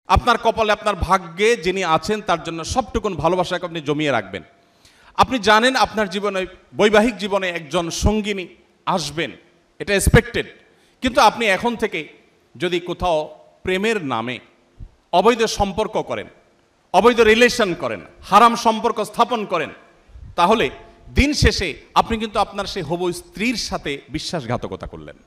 আপনার কপালে আপনার ভাগ্যে যিনি আছেন তার জন্য সবটুকুন ভালোবাসাকে আপনি জমিয়ে রাখবেন। আপনি জানেন আপনার জীবনে বৈবাহিক জীবনে একজন সঙ্গিনী আসবেন, এটা এক্সপেক্টেড। কিন্তু আপনি এখন থেকে যদি কোথাও প্রেমের নামে অবৈধ সম্পর্ক করেন, অবৈধ রিলেশন করেন, হারাম সম্পর্ক স্থাপন করেন, তাহলে দিন শেষে আপনি কিন্তু আপনার সেই হবু স্ত্রীর সাথে বিশ্বাসঘাতকতা করলেন।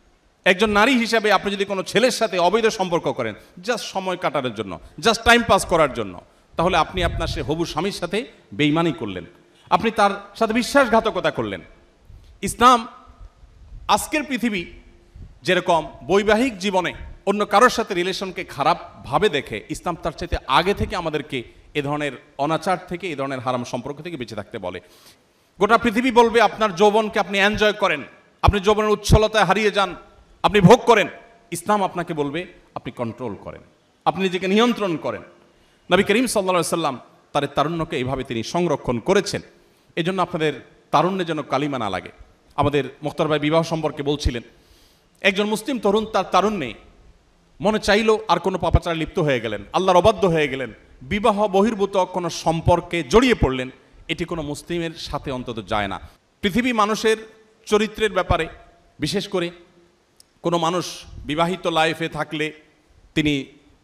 একজন নারী হিসাবে আপনি যদি কোনো ছেলের সাথে অবৈধ সম্পর্ক করেন জাস্ট সময় কাটানোর জন্য, জাস্ট টাইম পাস করার জন্য, তাহলে আপনি আপনার সেই হবু স্বামীর সাথে বেঈমানি করলেন, আপনি তার সাথে বিশ্বাসঘাতকতা করলেন। ইসলাম আজকের পৃথিবী যেরকম বৈবাহিক জীবনে অন্য কারোর সাথে রিলেশনকে খারাপভাবে দেখে, ইসলাম তার চাইতে আগে থেকে আমাদেরকে এ ধরনের অনাচার থেকে, এ ধরনের হারাম সম্পর্ক থেকে বেঁচে থাকতে বলে। গোটা পৃথিবী বলবে আপনার যৌবনকে আপনি এনজয় করেন, আপনি যৌবনের উচ্ছলতায় হারিয়ে যান, আপনি ভোগ করেন। ইসলাম আপনাকে বলবে আপনি কন্ট্রোল করেন, আপনি নিজেকে নিয়ন্ত্রণ করেন। নবী করিম সাল্লাল্লাহু আলাইহি ওয়াসাল্লাম তার তারুণ্যকে এইভাবে তিনি সংরক্ষণ করেছেন। এজন্য আপনাদের তারুণ্যে যেন কালিমা না লাগে। আমাদের মুখতার ভাই বিবাহ সম্পর্কে বলছিলেন, একজন মুসলিম তরুণ তার তারুণ্যে মনে চাইল আর কোনো পাপাচারে লিপ্ত হয়ে গেলেন, আল্লাহর অবাধ্য হয়ে গেলেন, বিবাহ বহির্ভূত কোনো সম্পর্কে জড়িয়ে পড়লেন, এটি কোনো মুসলিমের সাথে অন্তত যায় না। পৃথিবী মানুষের চরিত্রের ব্যাপারে, বিশেষ করে কোনো মানুষ বিবাহিত লাইফে থাকলে, তিনি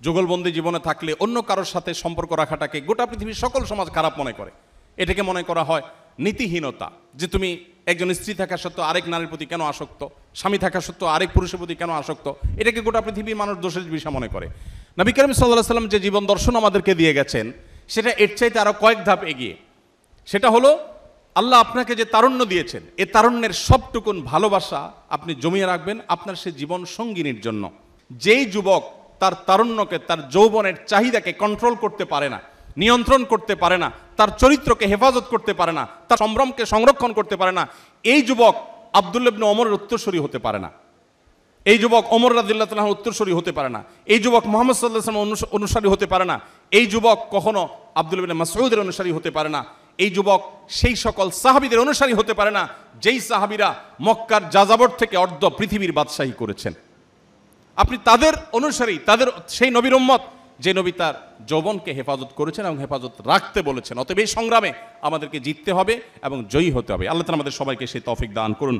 যুগলবন্দি জীবনে থাকলে অন্য কারোর সাথে সম্পর্ক রাখাটাকে গোটা পৃথিবীর সকল সমাজ খারাপ মনে করে। এটাকে মনে করা হয় নীতিহীনতা, যে তুমি একজন স্ত্রী থাকা সত্ত্বেও আরেক নারীর প্রতি কেন আসক্ত, স্বামী থাকা সত্ত্বেও আরেক পুরুষের প্রতি কেন আসক্ত, এটাকে গোটা পৃথিবীর মানুষ দোষের বিষয় মনে করে। নবী করিম সাল্লাল্লাহু আলাইহি ওয়াসাল্লাম যে জীবন দর্শন আমাদেরকে দিয়ে গেছেন সেটা এর চাইতে আরো কয়েক ধাপ এগিয়ে। সেটা হলো আল্লাহ আপনাকে যে তারুণ্য দিয়েছেন, এ তারুণ্যের সবটুকুন ভালোবাসা আপনি জমিয়ে রাখবেন আপনার সে জীবন সঙ্গিনীর জন্য। যেই যুবক তার তারুণ্যকে, তার যৌবনের চাহিদাকে কন্ট্রোল করতে পারে না, নিয়ন্ত্রণ করতে পারে না, তার চরিত্রকে হেফাজত করতে পারে না, তার সম্ভ্রমকে সংরক্ষণ করতে পারে না, এই যুবক আব্দুল্লাহ ইবনে ওমরের উত্তরসূরি হতে পারে না, এই যুবক ওমর রাদিয়াল্লাহু তাআলার উত্তরসূরি হতে পারে না, এই যুবক মুহাম্মদ সাল্লাল্লাহু আলাইহি ওয়াসাল্লামের অনুসারী হতে পারে না, এই যুবক কখনো আব্দুল্লাহ ইবনে মাসউদের অনুসারী হতে পারে না, এই যুবক সেই সকল সাহাবীদের অনুসারী হতে পারে না যেই সাহাবীরা মক্কার যাযাবর থেকে অর্ধ পৃথিবীর বাদশাহী করেছেন। আপনি তাদের অনুসারী, তাদের সেই নবীর উম্মত যে নবী তার যৌবনকে হেফাজত করেছেন এবং হেফাজত রাখতে বলেছেন। অতএব এই সংগ্রামে আমাদেরকে জিততে হবে এবং জয়ী হতে হবে। আল্লাহ তাআলা আমাদের সবাইকে সেই তৌফিক দান করুন।